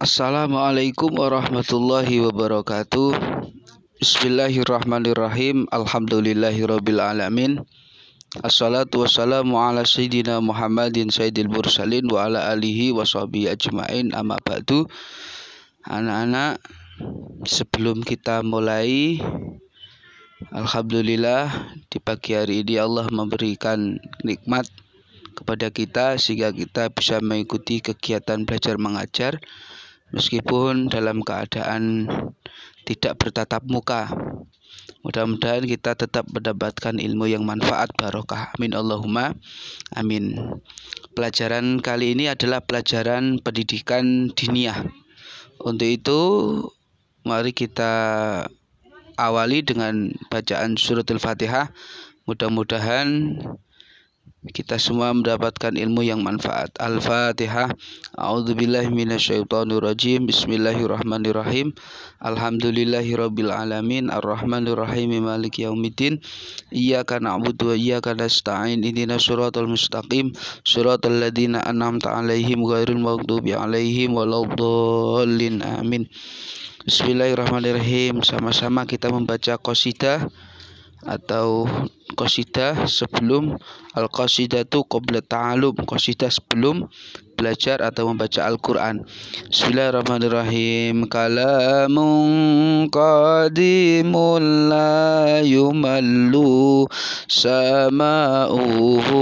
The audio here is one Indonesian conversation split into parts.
Assalamualaikum warahmatullahi wabarakatuh. Bismillahirrahmanirrahim. Alhamdulillahirabbil alamin. Assalatu wassalamu ala sayyidina Muhammadin sayyidil mursalin wa ala alihi washabihi ajmain. Amma ba'du. Anak-anak, sebelum kita mulai, alhamdulillah di pagi hari ini Allah memberikan nikmat kepada kita sehingga kita bisa mengikuti kegiatan belajar mengajar meskipun dalam keadaan tidak bertatap muka. Mudah-mudahan kita tetap mendapatkan ilmu yang manfaat barokah. Amin Allahumma amin. Pelajaran kali ini adalah pelajaran pendidikan diniyah. Untuk itu mari kita awali dengan bacaan suratul Fatihah. Mudah-mudahan kita semua mendapatkan ilmu yang manfaat. Al-Fatihah. A'udzubillahi minasyaitonirrajim. Bismillahirrahmanirrahim. Alhamdulillahirabbil alamin. Arrahmanirrahim. Maliki yaumiddin. Iyyaka na'budu wa iyyaka nasta'in. Ihdinas siratal mustaqim. Siratal ladzina an'amta 'alaihim ghairil maghdubi 'alaihim waladdallin. Amin. Bismillahirrahmanirrahim. Sama-sama kita membaca qasidah atau qasidah sebelum al-qasidatu qabla ta'allum, qasidah sebelum belajar atau membaca Al-Quran. Bismillahirrahmanirrahim. Kalamun qadimun la yumallu sama'uhu.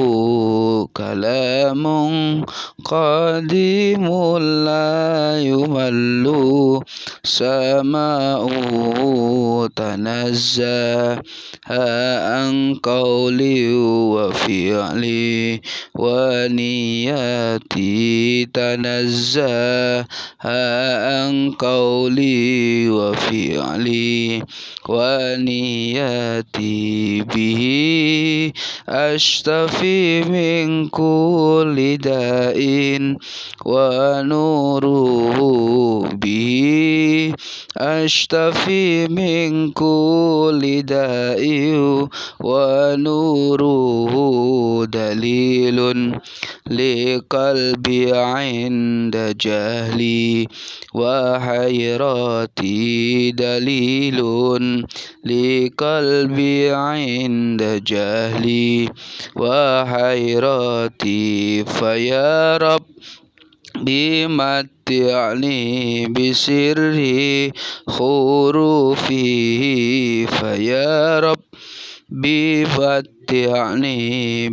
Kalamun qadimun la yumallu sama'uhu. Tanazzaha an qawli wa fi'li wa niyati. Tanazzaha an qawli wa fi'li wa niyati. Bihi ashtafi min kulli da'in wa nuruhu. Bihi ashtafi min kulli da'in wa nuruhu. Dalilun liqalbi 'inda jahli wa hayrati. Dalilun liqalbi 'inda jahli wa hayrati. Faya Rabb bimati'ni bisirri khurufihi. Faya Rabb bimati'ni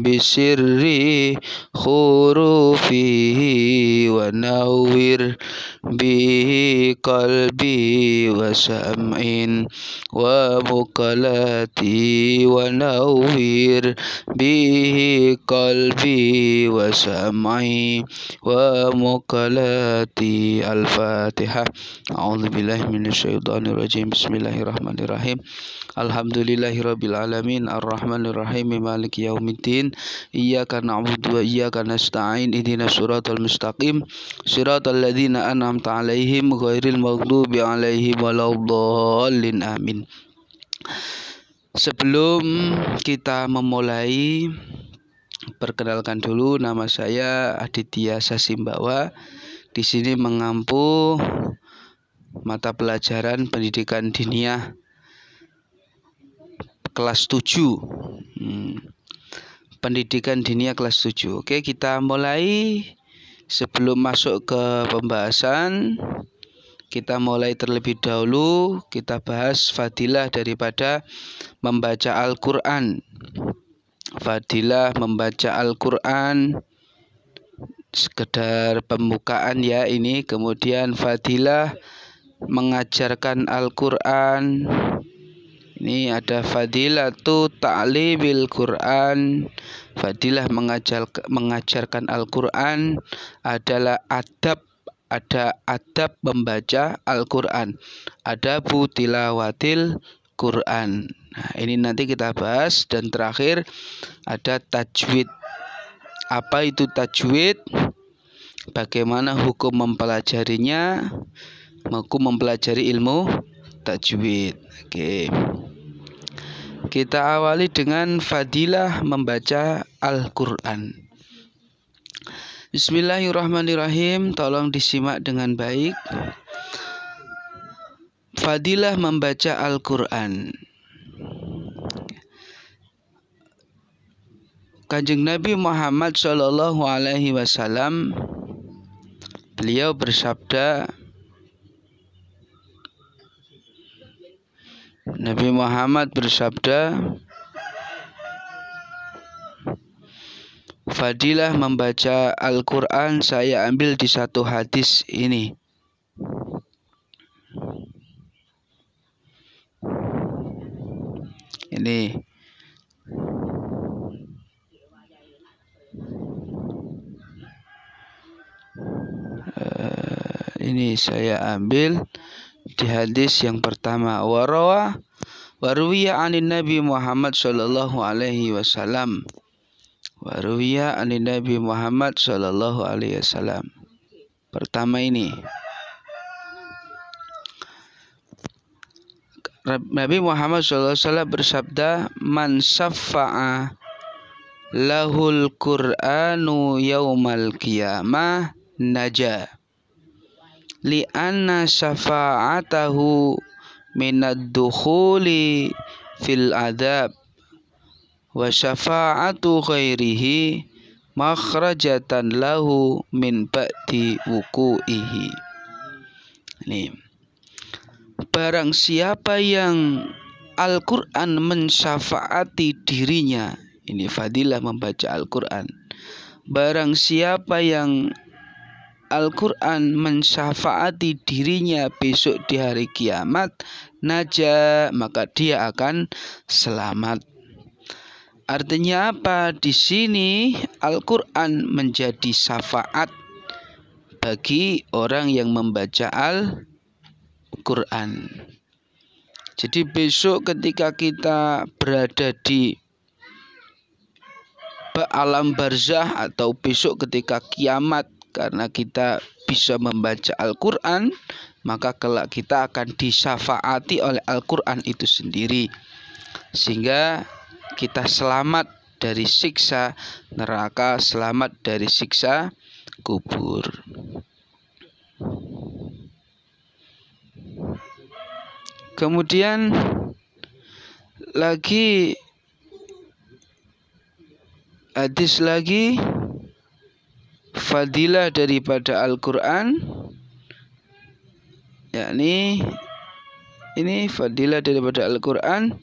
bisirri khurufihi wa nawwir bihi qalbi wa sam'in wa muqalati. Wa nawwir bihi qalbi wa sam'i wa muqalati. Al-Fatihah. A'udzubillahi minasyaitonirrajim. Bismillahirrahmanirrahim. Alhamdulillahirabbil alamin. Arrahmanirrahim. Maliki yaumiddin. Iyyaka na'budu wa iyyaka nasta'in. Ihdinas siratal mustaqim. Siratal ladzina an'amta 'alaihim ghairil maghdubi 'alaihim waladdallin. Amin. Sebelum kita memulai, perkenalkan dulu, nama saya Aditya Sasimbawa. Di sini mengampu mata pelajaran pendidikan diniyah kelas 7. Pendidikan diniyah kelas 7. Oke, kita mulai. Sebelum masuk ke pembahasan, kita mulai terlebih dahulu. Kita bahas fadilah daripada membaca Al-Quran. Fadilah membaca Al-Quran, sekedar pembukaan ya ini. Kemudian fadilah mengajarkan Al-Quran. Ini ada fadilatu ta'limil Quran. Fadilah mengajarkan Al-Quran adalah adab. Ada adab membaca Al-Quran. Adabu tilawatil Quran. Nah, ini nanti kita bahas. Dan terakhir ada tajwid. Apa itu tajwid? Bagaimana hukum mempelajarinya? Hukum mempelajari ilmu tajwid. Oke. Kita awali dengan fadilah membaca Al-Quran. Bismillahirrahmanirrahim. Tolong disimak dengan baik. Fadilah membaca Al-Quran. Kanjeng Nabi Muhammad Shallallahu Alaihi Wasallam, beliau bersabda, Nabi Muhammad bersabda, fadilah membaca Al-Quran saya ambil di satu hadis ini. Ini saya ambil di hadis yang pertama. Waruwiya anin Nabi Muhammad sallallahu alaihi wasallam. Waruwiya anin Nabi Muhammad sallallahu alaihi wasallam. Pertama ini, Nabi Muhammad sallallahu alaihi wasallam bersabda, man syaffa'a lahul Qur'anu yaumal qiyamah naja li'anna syafa'atahu minad dukhuli fil adab wa syafa'atu ghairihi makhrajatan lahu min ba'di wuku'ihi. Ini, barang siapa yang Al-Quran mensyafaati dirinya, ini fadilah membaca Al-Quran. Barang siapa yang Al-Quran mensyafaati dirinya besok di hari kiamat, naja, maka dia akan selamat. Artinya apa? Di sini Al-Quran menjadi syafaat bagi orang yang membaca Al-Quran. Jadi besok ketika kita berada di alam barzah atau besok ketika kiamat, karena kita bisa membaca Al-Quran, maka kelak kita akan disyafaati oleh Al-Quran itu sendiri, sehingga kita selamat dari siksa neraka, selamat dari siksa kubur. Kemudian lagi hadis lagi, fadilah daripada Al-Quran, yakni ini fadilah daripada Al-Quran.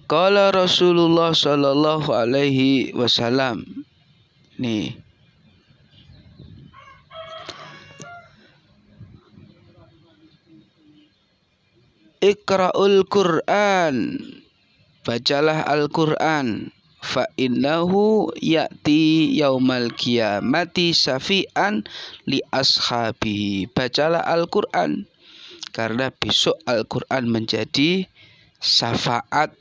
Qala Rasulullah sallallahu alaihi wasallam. Nih, Iqra'ul Qur'an, bacalah Al-Quran. Fa innahu ya'ti yaumal qiyamati syafi'an li ashabihi. Bacalah Al-Quran, karena besok Al-Quran menjadi syafaat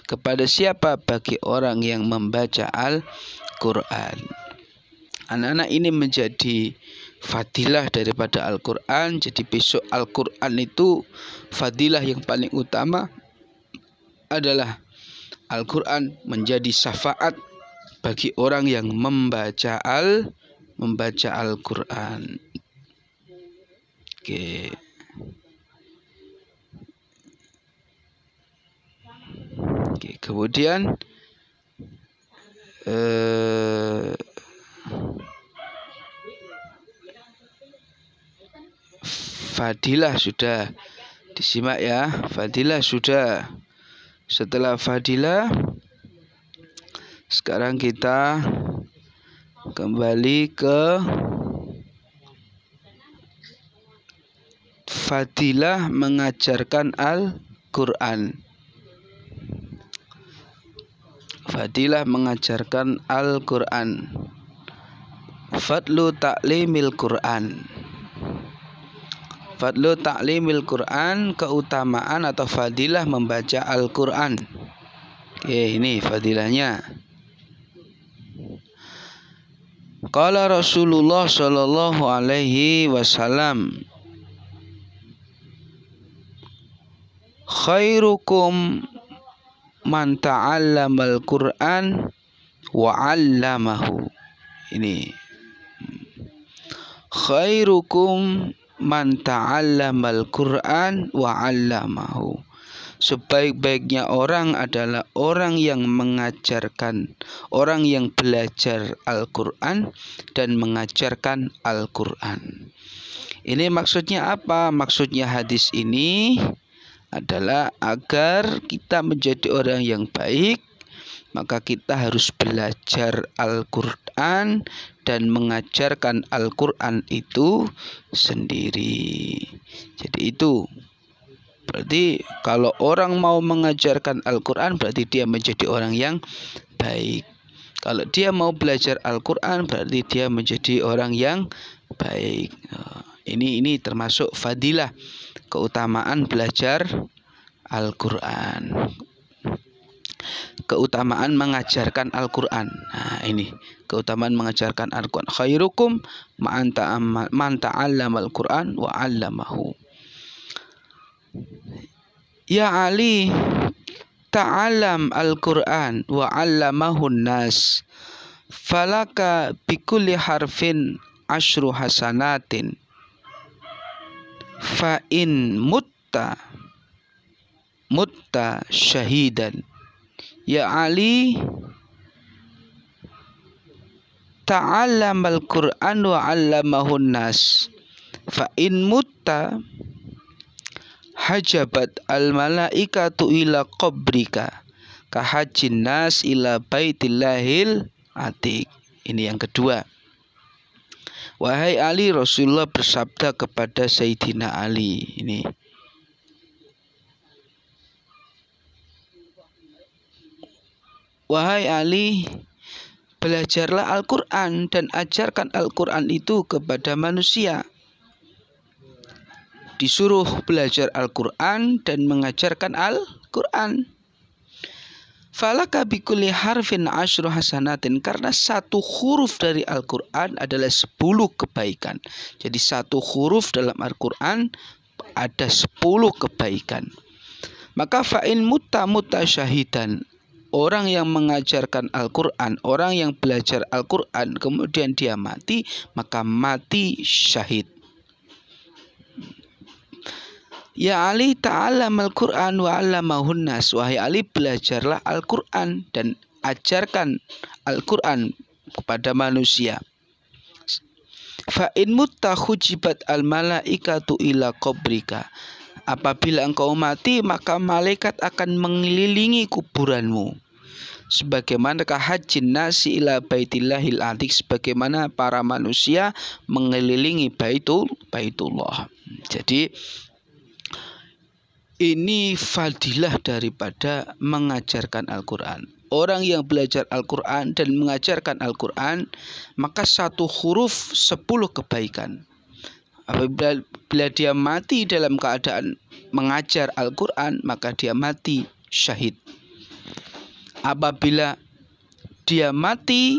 kepada siapa? Bagi orang yang membaca Al-Quran. Anak-anak, ini menjadi fadilah daripada Al-Quran. Jadi besok Al-Quran itu fadilah yang paling utama adalah Al-Quran menjadi syafaat bagi orang yang membaca Al-Quran. Oke. Oke, kemudian fadilah sudah disimak ya. Fadilah sudah. Setelah fadilah, sekarang kita kembali ke fadilah mengajarkan Al-Quran. Fadilah mengajarkan Al-Quran. Fadlu ta'limil Quran. Fadlu ta'limil Quran, keutamaan atau fadilah membaca Al-Quran. Oke, ini fadilahnya. Qala Rasulullah sallallahu alaihi wasallam, khairukum man ta'allamal Quran wa 'allamahu. Ini khairukum man ta'allamal Qur'an wa 'allamahu. Sebaik-baiknya orang adalah orang yang mengajarkan, orang yang belajar Al-Qur'an dan mengajarkan Al-Qur'an. Ini maksudnya apa? Maksudnya hadis ini adalah agar kita menjadi orang yang baik, maka kita harus belajar Al-Qur'an dan mengajarkan Al-Qur'an itu sendiri. Jadi itu berarti kalau orang mau mengajarkan Al-Qur'an berarti dia menjadi orang yang baik. Kalau dia mau belajar Al-Qur'an berarti dia menjadi orang yang baik. Ini termasuk fadilah, keutamaan belajar Al-Qur'an. Keutamaan mengajarkan Al-Qur'an. Nah, ini keutamaan mengajarkan Al-Qur'an. Khairukum man ta'allamal Qur'an wa 'allamahu. Ya Ali, ta'allam Al-Qur'an wa 'allamahun nas. Falaka bikulli harfin asyru hasanatin. Fa in mutta syahidan. Ya Ali, ta'allam Al-Qur'an wa 'allamahun nas. Fa in mutta hajabat al-malaikatu ila qabrika ka hajjin nas ila baitillahil atiq. Ini yang kedua. Wahai Ali, Rasulullah bersabda kepada Sayyidina Ali. Ini wahai Ali, belajarlah Al-Qur'an dan ajarkan Al-Qur'an itu kepada manusia. Disuruh belajar Al-Qur'an dan mengajarkan Al-Qur'an. Falaka bikulli harfin asyru hasanatin, karena satu huruf dari Al-Qur'an adalah 10 kebaikan. Jadi satu huruf dalam Al-Qur'an ada 10 kebaikan. Maka fa'in mutta syahidan, orang yang mengajarkan Al-Qur'an, orang yang belajar Al-Qur'an kemudian dia mati, maka mati syahid. Ya Ali, ta'allam Al-Qur'an wa 'allamahun nas. Wahai Ali, belajarlah Al-Qur'an dan ajarkan Al-Qur'an kepada manusia. Fa in mutta hujibat al-malaikatu ila qabrika. Apabila engkau mati, maka malaikat akan mengelilingi kuburanmu. Sebagaimana hajjin nasi ila baitillahil atiq, sebagaimana para manusia mengelilingi Baitullah. Jadi ini fadilah daripada mengajarkan Al-Qur'an. Orang yang belajar Al-Qur'an dan mengajarkan Al-Qur'an, maka satu huruf 10 kebaikan. Apabila dia mati dalam keadaan mengajar Al-Qur'an, maka dia mati syahid. Apabila dia mati,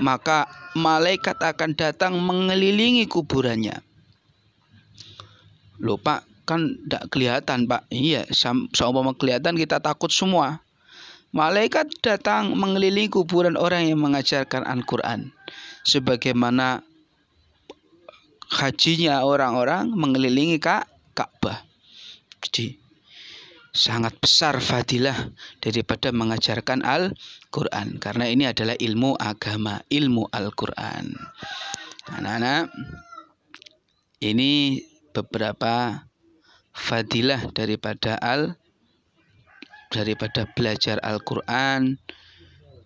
maka malaikat akan datang mengelilingi kuburannya. Loh Pak, kan tidak kelihatan Pak. Iya, seumpama kelihatan kita takut semua. Malaikat datang mengelilingi kuburan orang yang mengajarkan Al-Qur'an, sebagaimana hajinya orang-orang mengelilingi Ka'bah. Jadi sangat besar fadilah daripada mengajarkan Al-Qur'an, karena ini adalah ilmu agama, ilmu Al-Qur'an. Anak-anak, ini beberapa fadilah daripada belajar Al-Qur'an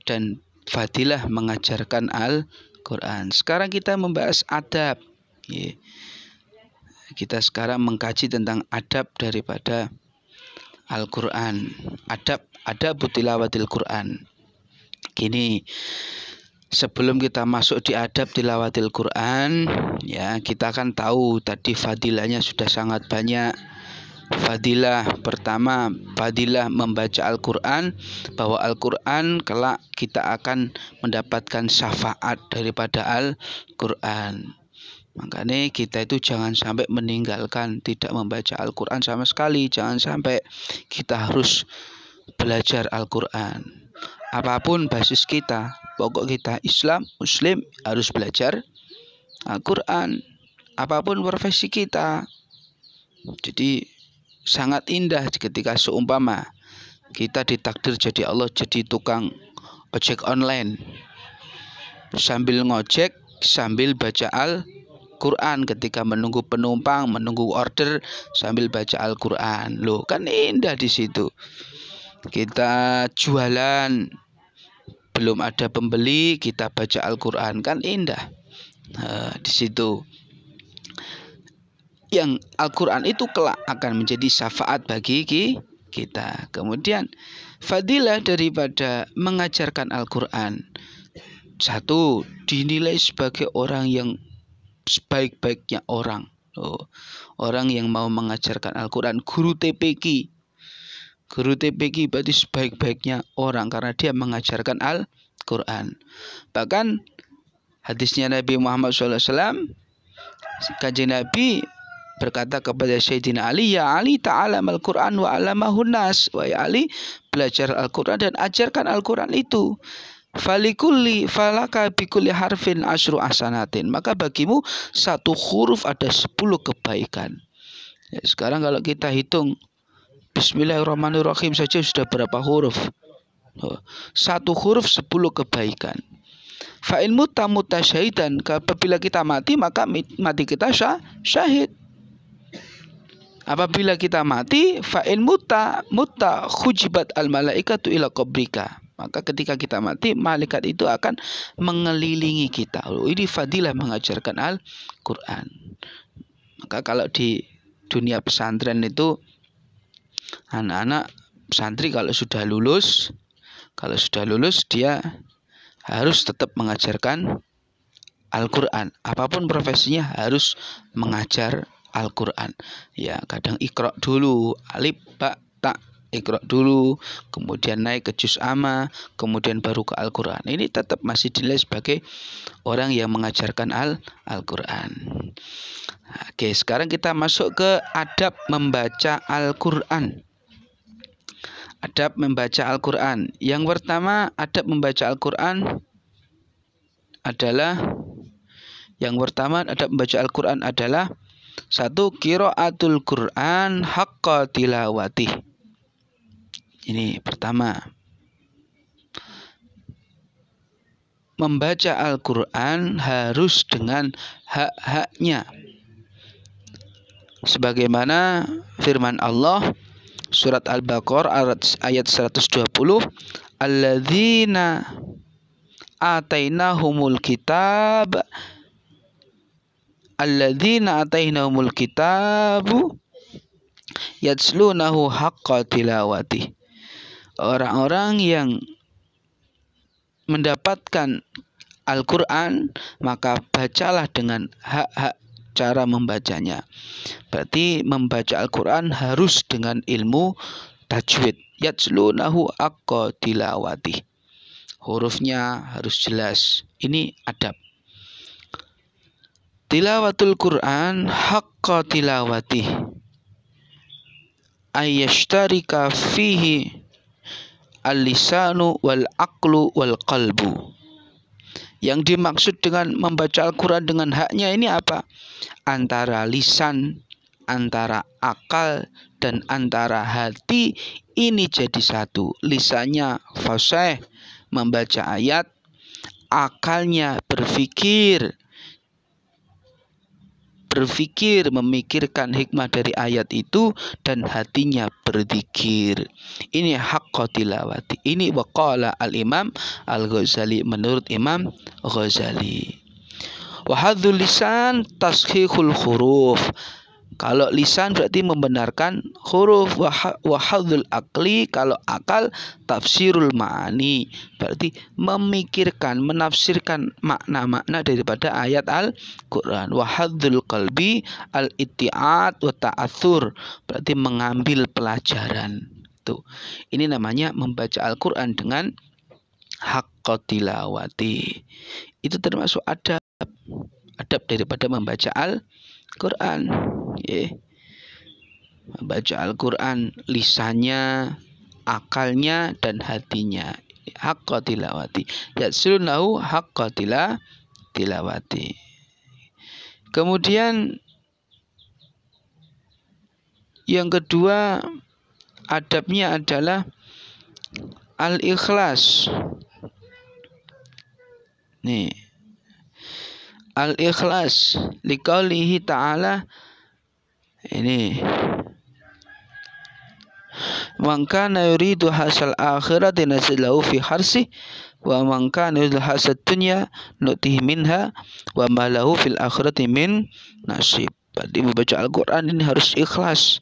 dan fadilah mengajarkan Al-Qur'an. Sekarang kita membahas adab. Kita sekarang mengkaji tentang adab daripada Al-Qur'an. Adab tilawatil Qur'an. Gini, sebelum kita masuk di adab tilawatil Qur'an, ya kita kan tahu tadi fadilahnya sudah sangat banyak. Fadilah pertama, fadilah membaca Al-Qur'an, bahwa Al-Qur'an kelak kita akan mendapatkan syafaat daripada Al-Qur'an. Makanya kita itu jangan sampai meninggalkan, tidak membaca Al-Qur'an sama sekali. Jangan sampai, kita harus belajar Al-Qur'an. Apapun basis kita, pokok kita Islam, Muslim, harus belajar Al-Quran. Apapun profesi kita. Jadi sangat indah ketika seumpama kita ditakdir jadi Allah jadi tukang ojek online, sambil ngojek sambil baca Al-Quran, ketika menunggu penumpang, menunggu order sambil baca Al-Quran. Loh, kan indah di situ. Kita jualan belum ada pembeli, kita baca Al-Quran, kan indah. Nah, di situ yang Al-Quran itu kelak akan menjadi syafaat bagi kita. Kemudian fadilah daripada mengajarkan Al-Quran. Satu, dinilai sebagai orang yang sebaik-baiknya orang. Orang yang mau mengajarkan Al-Quran, guru TPQ. Guru TPQ berarti sebaik-baiknya orang karena dia mengajarkan Al-Quran. Bahkan hadisnya Nabi Muhammad SAW, Kanjeng Nabi berkata kepada Sayyidina Ali, ya Ali ta'alam Al-Quran wa alamahun nas. Wahai Ali, belajar Al-Quran dan ajarkan Al-Quran itu. Falaka bikulli harfin asyru ahsanatin. Maka bagimu satu huruf ada 10 kebaikan. Ya, sekarang kalau kita hitung Bismillahirrahmanirrahim saja sudah berapa huruf? Satu huruf 10 kebaikan. Fa'in mutta syahidan. Apabila kita mati, maka mati kita syahid. Apabila kita mati, fa'in mutta khujibat al malaikatu ila qabrika. Maka ketika kita mati, malaikat itu akan mengelilingi kita. Ini fadilah mengajarkan Al-Quran. Maka kalau di dunia pesantren itu, anak-anak santri kalau sudah lulus dia harus tetap mengajarkan Al-Quran. Apapun profesinya harus mengajar Al-Quran. Ya, kadang iqra dulu, alif, ba, ta, iqra dulu, kemudian naik ke juz amma, kemudian baru ke Al-Quran. Ini tetap masih dinilai sebagai orang yang mengajarkan Al-Quran. Oke, sekarang kita masuk ke adab membaca Al-Quran. Adab membaca Al-Quran. Yang pertama, adab membaca Al-Quran adalah satu, qiraatul Quran haqqa tilawati. Ini pertama. Membaca Al-Quran harus dengan hak-haknya. Sebagaimana firman Allah surat Al-Baqarah ayat 120, alladzina atainahumul kitab yatslunahu haqqa tilawati. Orang-orang yang mendapatkan Al-Quran, maka bacalah dengan hak-hak cara membacanya. Berarti membaca Al-Quran harus dengan ilmu tajwid. Yatslunahu haqqa tilawati. Hurufnya harus jelas. Ini adab. Tilawatul Quran haqqa tilawati ayyashtarika fihi al-lisanu wal aqlu wal qalbu. Yang dimaksud dengan membaca Al-Quran dengan haknya ini apa? Antara lisan, antara akal, dan antara hati ini jadi satu. Lisannya fasih membaca ayat, akalnya berpikir memikirkan hikmah dari ayat itu, dan hatinya berzikir. Ini haqqa tilawati. Ini waqala al-Imam Al-Ghazali, menurut Imam Ghazali. Wa hadzul lisan tashihul huruf. Kalau lisan berarti membenarkan huruf. Wa hadzul aqli, kalau akal tafsirul ma'ani, berarti memikirkan, menafsirkan makna-makna daripada ayat Al-Quran. Wa hadzul qalbi al-itti'at wa ta'athur, berarti mengambil pelajaran. Tuh. Ini namanya membaca Al-Quran dengan haqqa tilawati. Itu termasuk adab daripada membaca Al-Quran. Membaca Al-Quran, lisannya, akalnya, dan hatinya. haqqa tilawati. Yatlunahu haqqa tilawati. Kemudian yang kedua adabnya adalah al-ikhlas. Nih, al-ikhlas liqaulihi ta'ala, ini man kana yuridu hasal akhirati nazilahu fi harsi wa man kana yuridu hasad dunya nu'tihi minha wa ma lahu fil akhirati min nasib. Jadi membaca Al-Quran ini harus ikhlas.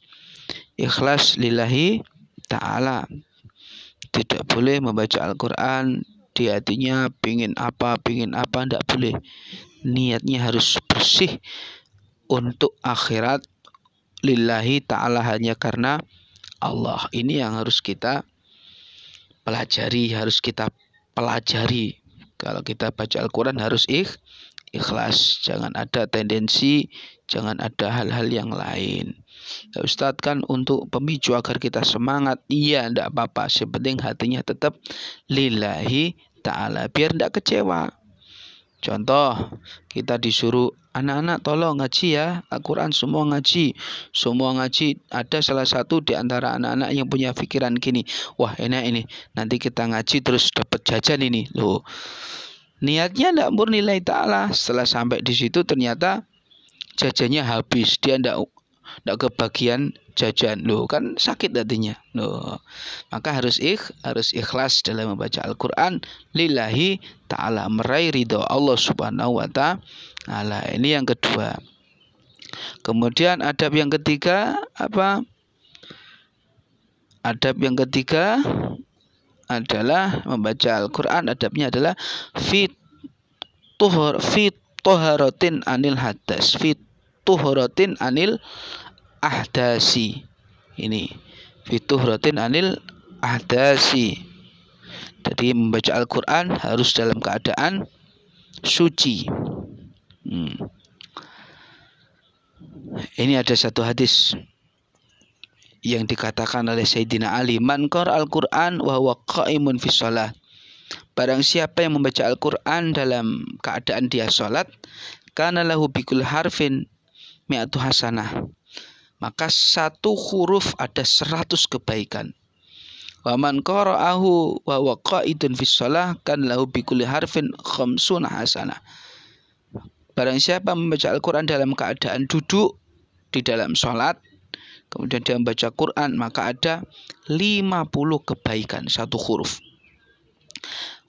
Ikhlas lillahi ta'ala. Tidak boleh membaca Al-Quran di hatinya pingin apa, tidak boleh. Niatnya harus bersih untuk akhirat, lillahi ta'ala, hanya karena Allah. Ini yang harus kita pelajari, Kalau kita baca Al-Quran harus ikhlas. Jangan ada tendensi, jangan ada hal-hal yang lain. Ya, Ustadz, kan untuk pemicu agar kita semangat. Iya, tidak apa-apa. Sepenting hatinya tetap lillahi ta'ala, biar tidak kecewa. Contoh, kita disuruh anak-anak tolong ngaji ya, Al-Quran semua ngaji. Ada salah satu di antara anak-anak yang punya pikiran gini, wah enak ini, nanti kita ngaji terus dapat jajan ini. Loh, niatnya tidak murni lillahi ta'ala. Setelah sampai di situ ternyata jajannya habis, dia tidak kebagian jajan. Loh, kan sakit hatinya. Loh, maka harus ikhlas dalam membaca Al-Quran lillahi ta'ala, meraih ridho Allah subhanahu wa ta'ala. Ini yang kedua. Kemudian adab yang ketiga apa? Adab yang ketiga adalah membaca Al-Quran, adabnya adalah fit tuharatin anil hadas, fit tuharatin anil ahdasi. Ini fituhratin anil ahdasi. Jadi membaca Al-Quran harus dalam keadaan suci. Ini ada satu hadis yang dikatakan oleh Sayyidina Ali, man qara al-Quran wa huwa qa'imun fi shalah. Barang siapa yang membaca Al-Quran dalam keadaan dia sholat, kana lahu bikul harfin mi'atu hasanah, maka satu huruf ada 100 kebaikan. Wa man qara'ahu wa huwa qa'idun fi shalah kan lahu bikulli harfin khamsuna hasanah. Barang siapa membaca Al-Quran dalam keadaan duduk di dalam sholat, kemudian dia membaca Quran, maka ada 50 kebaikan satu huruf.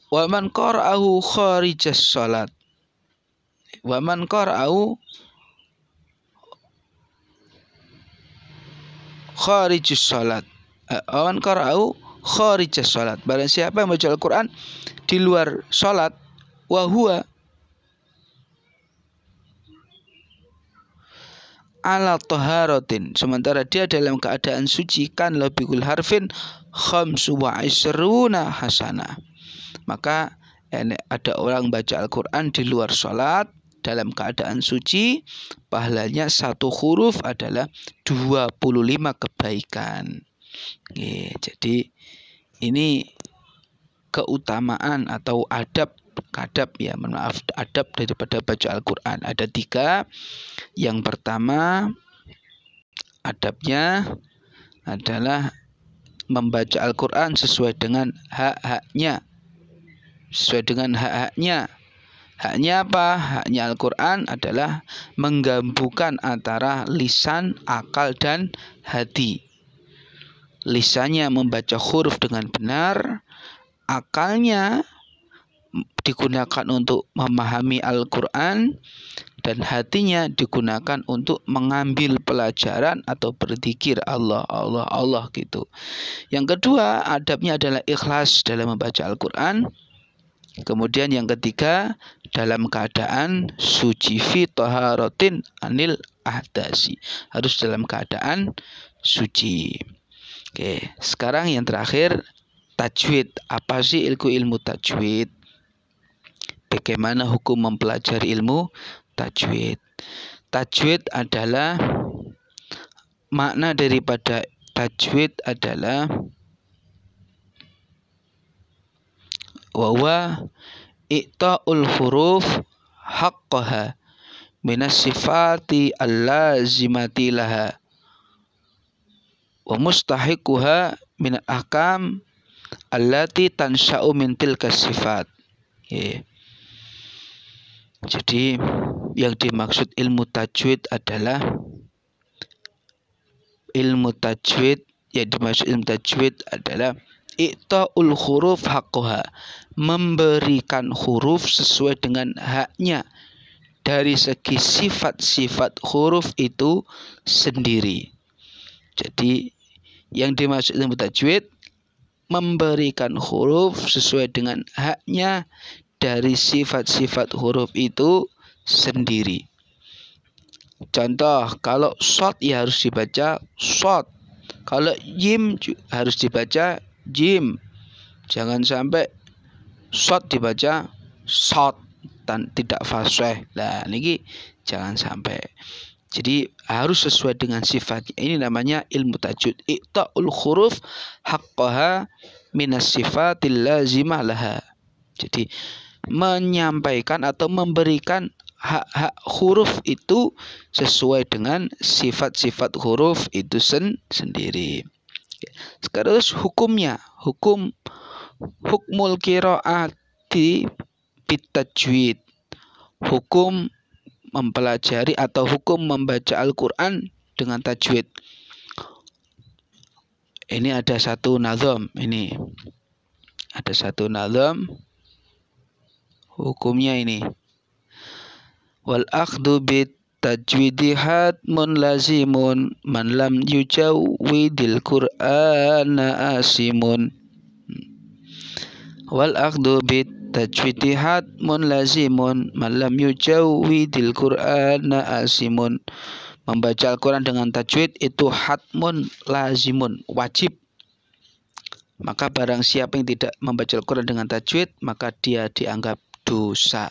Wa man qara'ahu kharijas shalat, wa man qara'ahu kharijus salat, awan qara'u kharijus salat. Barang siapa yang membaca Al-Quran di luar salat, wa huwa ala taharatin, sementara dia dalam keadaan suci, kan labikul harfin khamsu wa isruna hasanah. Maka ada orang baca Al-Quran di luar salat dalam keadaan suci, pahalanya satu huruf adalah 25 kebaikan. Jadi ini keutamaan atau adab daripada baca Al-Quran. Ada 3. Yang pertama, adabnya adalah membaca Al-Quran sesuai dengan hak-haknya. Haknya apa? Haknya Al-Quran adalah menggabungkan antara lisan, akal, dan hati. Lisannya membaca huruf dengan benar, akalnya digunakan untuk memahami Al-Quran, dan hatinya digunakan untuk mengambil pelajaran atau berzikir Allah gitu. Yang kedua, adabnya adalah ikhlas dalam membaca Al-Quran. Kemudian yang ketiga, dalam keadaan suci, fi taharatin anil ahdasi, harus dalam keadaan suci. Oke, sekarang yang terakhir, tajwid. Apa sih ilmu tajwid? Bagaimana hukum mempelajari ilmu tajwid? Tajwid adalah, makna daripada tajwid adalah wa huwa i'ta'ul huruf haqqaha minas sifati allazimati laha wa mustahiquha min ahkam allati tansha'u min tilka sifat. Jadi yang dimaksud ilmu tajwid adalah i'ta'ul huruf haqqaha, memberikan huruf sesuai dengan haknya dari segi sifat-sifat huruf itu sendiri. Jadi yang dimaksud ilmu tajwid memberikan huruf sesuai dengan haknya dari sifat-sifat huruf itu sendiri. Contoh, kalau shad ya harus dibaca shad. Kalau jim harus dibaca jim. Jangan sampai shad dibaca shad dan tidak fasih. Nah, niki jangan sampai. Jadi harus sesuai dengan sifatnya. Ini namanya ilmu tajwid. I'ta'ul huruf haqqaha minas sifatil lazimah laha. Jadi menyampaikan atau memberikan hak-hak huruf itu sesuai dengan sifat-sifat huruf itu sendiri. Sekarang hukumnya, hukmul qiraati bitajwid. Hukum mempelajari atau hukum membaca Al-Quran dengan tajwid. Ini ada satu nazam. Ini ada satu nazam. Hukumnya ini. Wal akhdhu bit tajwidi hatmun lazimun man lam yujawwidil Qur'ana asimun. Wal akhdhu bit tajwidi hatmun lazimun man lam yujawwidil Qur'ana asimun. Membaca Al-Quran dengan tajwid itu hatmun lazimun, wajib. Maka barang siapa yang tidak membaca Al-Quran dengan tajwid, maka dia dianggap dosa.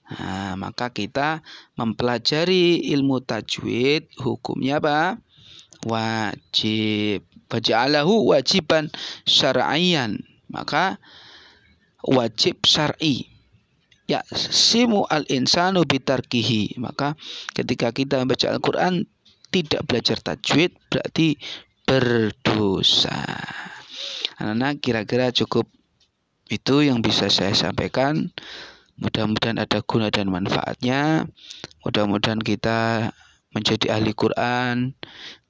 Nah, maka kita mempelajari ilmu tajwid, hukumnya apa? Wajib. Faja'alahu wajiban syar'iyyan. Maka wajib syar'i. Ya, simu al-insanu bitarkihi. Maka ketika kita membaca Al-Quran tidak belajar tajwid berarti berdosa. Anak-anak, kira-kira cukup itu yang bisa saya sampaikan. Mudah-mudahan ada guna dan manfaatnya. Mudah-mudahan kita menjadi ahli Quran.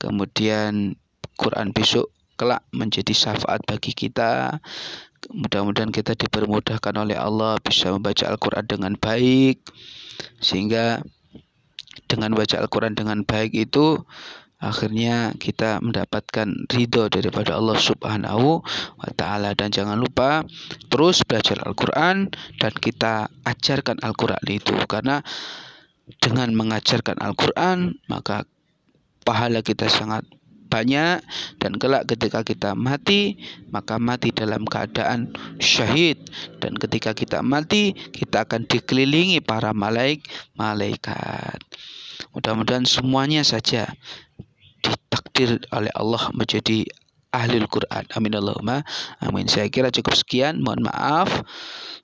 Kemudian Quran besok kelak menjadi syafaat bagi kita. Mudah-mudahan kita dipermudahkan oleh Allah bisa membaca Al-Quran dengan baik. Sehingga dengan baca Al-Quran dengan baik itu akhirnya kita mendapatkan ridho daripada Allah Subhanahu wa ta'ala. Dan jangan lupa terus belajar Al-Quran dan kita ajarkan Al-Quran itu. Karena dengan mengajarkan Al-Quran maka pahala kita sangat banyak. Dan kelak ketika kita mati, maka mati dalam keadaan syahid. Dan ketika kita mati, kita akan dikelilingi para malaikat. Mudah-mudahan semuanya saja ditakdir oleh Allah menjadi ahli Al-Quran. Amin Allahumma amin. Saya kira cukup sekian. Mohon maaf.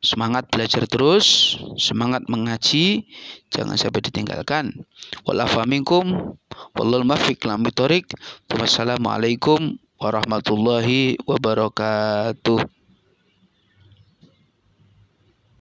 Semangat belajar terus, semangat mengaji, jangan sampai ditinggalkan. Walafu minkum, wallahul muwaffiq ila aqwamit thoriq. Wassalamualaikum warahmatullahi wabarakatuh.